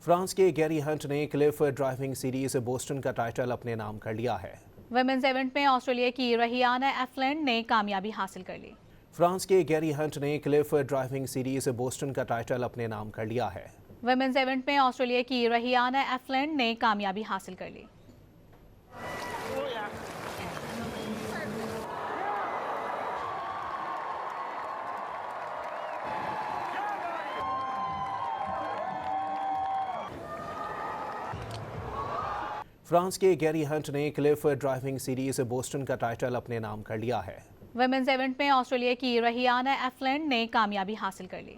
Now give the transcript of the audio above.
France के Gary Hunt ने Cliff driving series Boston का टाइटल अपने नाम कर लिया है। वुमेन्स इवेंट में ऑस्ट्रेलिया की रहियाना एफलैंड ने कामयाबी हासिल कर ली। फ्रांस के गैरी हंट ने क्लिफ ड्राइविंग सीरीज बोस्टन का टाइटल अपने नाम कर लिया है। वुमेन्स इवेंट में ऑस्ट्रेलिया की रहियाना एफलैंड ने कामयाबी हासिल कर ली। फ्रांस के गैरी हंट ने क्लिफ ड्राइविंग सीरीज बोस्टन का टाइटल अपने नाम कर लिया है। वुमेन्स इवेंट में ऑस्ट्रेलिया की रहियाना एफलैंड ने कामयाबी हासिल कर ली।